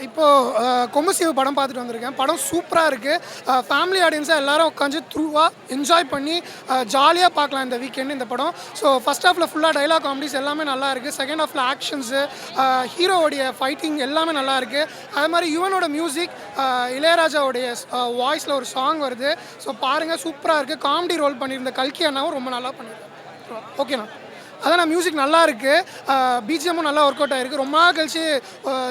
இப்போது கொம்பு சீவு படம் பார்த்துட்டு வந்திருக்கேன். படம் சூப்பராக இருக்குது. ஃபேமிலி ஆடியன்ஸாக எல்லாரும் உட்காந்து த்ரூவாக என்ஜாய் பண்ணி ஜாலியாக பார்க்கலாம் இந்த வீக்கெண்டு இந்த படம். ஸோ ஃபஸ்ட் ஹாஃபில் ஃபுல்லாக டைலாக் காமெடிஸ் எல்லாமே நல்லா இருக்குது. செகண்ட் ஹாஃபில் ஆக்ஷன்ஸு, ஹீரோவோடைய ஃபைட்டிங் எல்லாமே நல்லா இருக்குது. அது மாதிரி யுவனோட மியூசிக், இளையராஜாவுடைய வாய்ஸில் ஒரு சாங் வருது. ஸோ பாருங்கள், சூப்பராக இருக்குது. காமெடி ரோல் பண்ணியிருந்த கல்கி அண்ணாவும் ரொம்ப நல்லா பண்ணியிருக்கேன். ஓகேண்ணா, அதான் மியூசிக் நல்லா இருக்குது. பிஜிஎம்மும் நல்லா ஒர்க் அவுட் ஆகிருக்கு. ரொம்ப நாள் கழிச்சு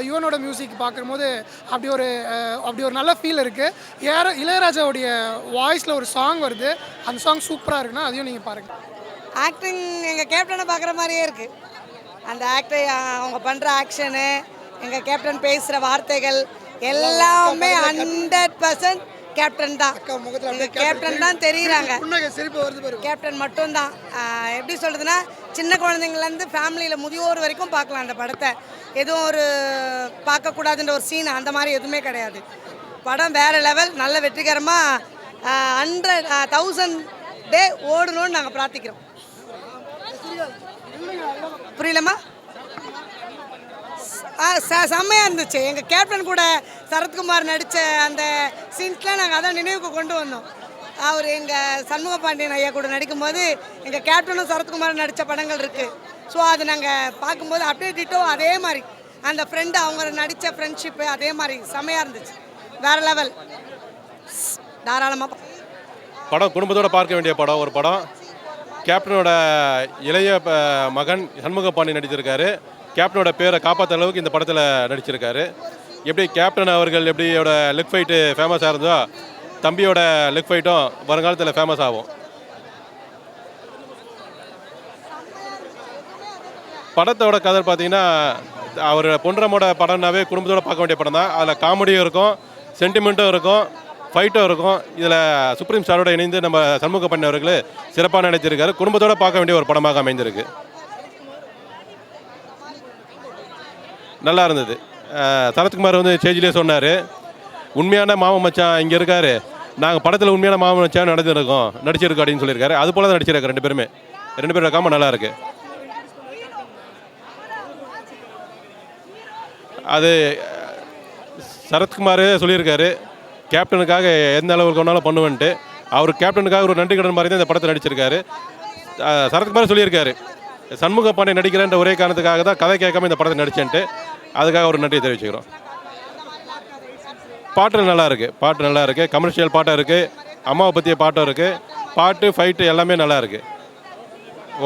யுவனோட மியூசிக் பார்க்கும்போது அப்படி ஒரு நல்ல ஃபீல் இருக்குது. இளையராஜாவுடைய வாய்ஸில் ஒரு சாங் வருது. அந்த சாங் சூப்பராக இருக்குன்னா அதையும் நீங்கள் பாருங்கள். ஆக்டிங் எங்கள் கேப்டனை பார்க்குற மாதிரியே இருக்குது. அந்த அவங்க பண்ணுற ஆக்ஷனு, எங்கள் கேப்டன் பேசுகிற வார்த்தைகள் எல்லாமே 100% கேப்டன் தான். கேப்டன் தான் தெரியுறாங்க. கேப்டன் மட்டும்தான். எப்படி சொல்கிறதுனா, சின்ன குழந்தைங்கள்லேருந்து ஃபேமிலியில் முதியோர் வரைக்கும் பார்க்கலாம் அந்த படத்தை. எதுவும் ஒரு பார்க்கக்கூடாதுன்ற ஒரு சீன் அந்த மாதிரி எதுவுமே கிடையாது. படம் வேறு லெவல். நல்ல வெற்றிகரமாக 100,000 டே ஓடணும்னு நாங்கள் பிரார்த்திக்கிறோம். புரியலம்மா? செம்மையாக இருந்துச்சு. எங்கள் கேப்டன் கூட சரத்குமார் நடித்த அந்த சீன்ஸ்லாம் நாங்கள் அதான் நினைவுக்கு கொண்டு வந்தோம். அவர் எங்கள் சண்முக பாண்டியன் ஐயா கூட நடிக்கும்போது எங்கள் கேப்டனும் சரத்குமார் நடித்த படங்கள் இருக்குது. ஸோ அது நாங்கள் பார்க்கும்போது அப்படியே டிட்டோ அதே மாதிரி அந்த ஃப்ரெண்டு அவங்க நடித்த ஃப்ரெண்ட்ஷிப்பு அதே மாதிரி செம்மையாக இருந்துச்சு. வேறு லெவல். தாராளமாக படம் குடும்பத்தோடு பார்க்க வேண்டிய படம். ஒரு படம். கேப்டனோட இளைய மகன் சண்முக பாண்டியன் நடிச்சிருக்காரு. கேப்டனோட பேரை காப்பாற்ற அளவுக்கு இந்த படத்தில் நடிச்சிருக்காரு. எப்படி கேப்டன் அவர்கள் எப்படியோட லெக் ஃபைட்டு ஃபேமஸாக இருந்தோ, தம்பியோட லெக் ஃபைட்டும் வருங்காலத்தில் ஃபேமஸ் ஆகும். படத்தோட கதை பார்த்தீங்கன்னா, அவர் பொன்ராமோட படம்னாவே குடும்பத்தோடு பார்க்க வேண்டிய படம் தான். அதில் காமெடியும் இருக்கும், சென்டிமெண்ட்டும் இருக்கும், ஃபைட்டும் இருக்கும். இதில் சுப்ரீம் ஸ்டாரோட இணைந்து நம்ம சண்முக பாண்டியன் அவர்கள் சிறப்பாக நடிச்சிருக்காரு. குடும்பத்தோடு பார்க்க வேண்டிய ஒரு படமாக அமைந்திருக்கு. நல்லா இருந்தது. சரத்குமார் வந்து ஸ்டேஜ்லேயே சொன்னார், உண்மையான மாமன் மச்சான் இங்கே இருக்கார், நாங்கள் படத்தில் உண்மையான மாமன் மச்சான் நடிச்சிருக்கோம் அப்படின்னு சொல்லியிருக்காரு. அது போல் தான் நடிச்சிருக்காரு. ரெண்டு பேரோட காம நல்லா இருக்கு. அது சரத்குமார் சொல்லியிருக்காரு, கேப்டனுக்காக எந்த அளவுக்கு ஒன்றாலும் பண்ணுவேன்ட்டு. அவர் கேப்டனுக்காக ஒரு நன்றி கடன் மாதிரி தான் இந்த படத்தை நடிச்சிருக்காரு. சரத்குமார் சொல்லியிருக்காரு, சண்முக பாண்டியன் நடிக்கிறேன்ற ஒரே காரணத்துக்காக தான் கதை கேட்காம இந்த படத்தை நடிச்சேன்ட்டு. அதுக்காக ஒரு நன்றியை தெரிவிச்சுக்கிறோம். பாட்டு நல்லா இருக்குது. கமர்ஷியல் பாட்டும் இருக்குது, அம்மாவை பற்றிய பாட்டும் இருக்குது. பாட்டு ஃபைட்டு எல்லாமே நல்லா இருக்குது.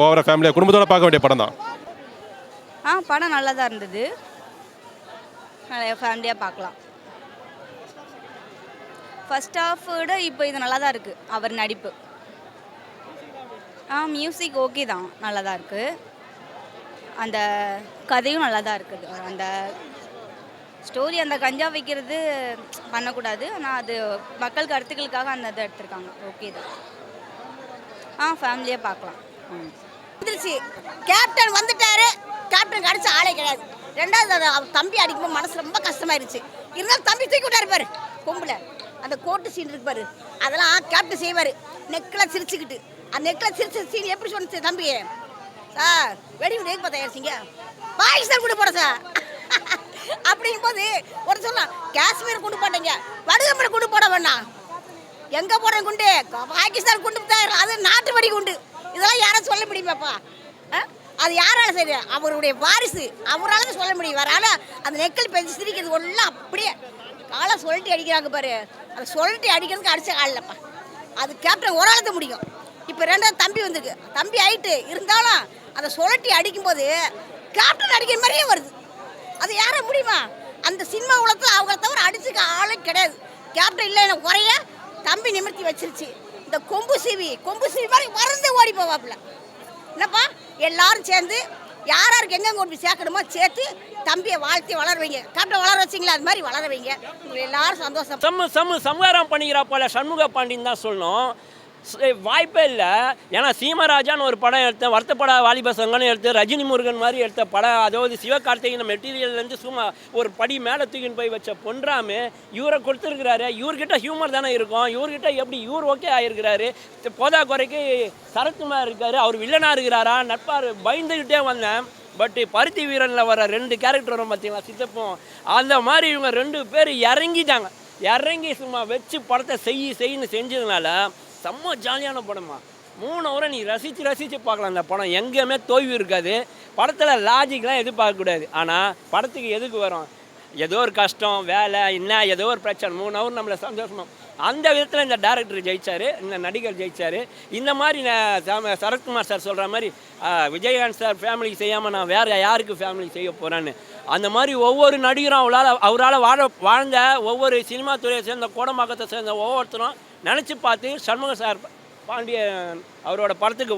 ஓவராக ஃபேமிலியாக குடும்பத்தோடு பார்க்க வேண்டிய படம் தான். படம் நல்லா தான் இருந்தது. நிறைய ஃபேமிலியாக பார்க்கலாம். ஃபஸ்ட் ஹாஃப் விட இப்போ இது நல்லா தான் இருக்குது. அவர் நடிப்பு மியூசிக் ஓகே தான், நல்லா தான் இருக்குது. அந்த கதையும் நல்லா தான் இருக்குது. அந்த ஸ்டோரி, அந்த கஞ்சா வைக்கிறது பண்ணக்கூடாது, ஆனால் அது மக்கள் கருத்துக்களுக்காக அந்த இதை எடுத்திருக்காங்க. ஓகே தான். ஃபேமிலியாக பார்க்கலாம். வந்துருச்சு. கேப்டன் வந்துட்டாரு. கேப்டன் அடிச்ச ஆளே கிடையாது. ரெண்டாவது அவர் தம்பி அடிக்கும்போது மனசு ரொம்ப கஷ்டமாயிருச்சு. இருந்தாலும் தம்பி தூக்கி விட்டாரு பாரு, கொம்புல அந்த கோட்டு சீன் இருக்கு பாரு, அதெல்லாம் கேப்டன் செய்வார். நெக்கில் சிரிச்சுக்கிட்டு அந்த நெக்கில் சிரிச்ச சீன் எப்படி சொன்னிச்சு தம்பி? சார் வெடி விட தயாரிச்சிங்க, பாகிஸ்தான் கொண்டு போட சார் அப்படிங்கும்போது ஒரு சொல்லலாம், காஷ்மீர் கொண்டு போட்டீங்க, வடுகம்பளை கொண்டு போட வேண்டாம், எங்கே போடுற குண்டு பாகிஸ்தான் கொண்டு போட்டாரு, அது நாட்டு வெடி குண்டு. இதெல்லாம் யாரும் சொல்ல முடியுமாப்பா? அது யாரால சரி? அவருடைய வாரிசு, அவரால் தான் சொல்ல முடியும். வரால அந்த நெக்கல் பெஞ்சு சிரிக்கிறது ஒன்றும் அப்படியே காலை சொல்லிட்டு அடிக்கிறாங்க பாரு. அதை சொல்லிட்டு அடிக்கிறதுக்கு அடிச்ச காலில்ப்பா. அது கேப்டன் ஒரு ஆள் தான் முடியும். இப்போ ரெண்டாவது தம்பி வந்துருக்கு, தம்பி ஆயிட்டு இருந்தாலும் அதை சுழட்டி அடிக்கும்போது கேப்டன் அடிக்கிற மாதிரியே வருது. அது யார முடியுமா? அந்த சினிமா உலகத்தில் அவங்கள தவிர அடிச்சுக்க ஆளே கிடையாது. கேப்டன் இல்லை எனக்கு குறைய தம்பி நிமிர்த்தி வச்சிருச்சு. இந்த கொம்பு சீவி மாதிரி மறந்து ஓடி போவாப்புல. என்னப்பா எல்லாரும் சேர்ந்து யாராருக்கு எங்கெங்க கொண்டு போய் சேர்க்கணுமோ சேர்த்து தம்பியை வாழ்த்தி வளர வைங்க. கேப்டன் வளர வச்சிங்களா, அது மாதிரி வளர வைங்க. எல்லாரும் சந்தோஷம். சம்ஹாரம் பண்ணிக்கிறா போல சண்முக பாண்டியன் தான் சொல்லணும். வாய்ப்பே இல்லை. ஏன்னா சீமராஜான்னு ஒரு படம் எடுத்தேன், வருத்தப்பட வாலிப சங்கன்னு எடுத்து ரஜினி முருகன் மாதிரி எடுத்த படம். அதாவது சிவகார்த்திகேயன் மெட்டீரியல்லேருந்து சும்மா ஒரு படி மேலே தூக்கின்னு போய் வச்ச பொன்ராமு இவரை கொடுத்துருக்கிறாரு. இவர்கிட்ட ஹியூமர் தானே இருக்கும். இவர்கிட்ட எப்படி இவர் ஓகே ஆகிருக்கிறாரு. போதா குறைக்கு சரத்குமார் இருக்கார், அவர் வில்லனாக இருக்கிறாரா நட்பார் பயந்துக்கிட்டே வந்தேன். பட் பருத்தி வீரனில் வர 2 கேரக்டர் வரும் பார்த்தீங்களா, சித்தப்பும், அந்த மாதிரி இவங்க 2 பேர் இறங்கிட்டாங்க. இறங்கி சும்மா வச்சு படத்தை செய்யின்னு செஞ்சதுனால செம்ம ஜாலியான படமா. 3 ஹவரை நீ ரசித்து பார்க்கலாம். அந்த படம் எங்கேயுமே தோய்வு இருக்காது. படத்தில் லாஜிக்லாம் எதிர்பார்க்கக்கூடாது. ஆனால் படத்துக்கு எதுக்கு வரும், ஏதோ ஒரு கஷ்டம், வேலை, என்ன ஏதோ ஒரு பிரச்சனை, 3 ஹவர் நம்மளை சந்தோஷமாக, அந்த விதத்தில் இந்த டேரக்டர் ஜெயிச்சார், இந்த நடிகர் ஜெயிச்சார். இந்த மாதிரி சரத்குமார் சார் சொல்கிற மாதிரி விஜயகாந்த் சார் ஃபேமிலிக்கு செய்யாமல் நான் வேறு யாருக்கு ஃபேமிலி செய்ய போகிறேன்னு, அந்த மாதிரி ஒவ்வொரு நடிகரும் அவரால் வாழ்ந்த ஒவ்வொரு சினிமா துறையை சேர்ந்த கோடம்பாக்கத்தை சேர்ந்த ஒவ்வொருத்தரும் நினச்சி பார்த்து சண்முக சார் பாண்டியன் அவரோட படத்துக்கு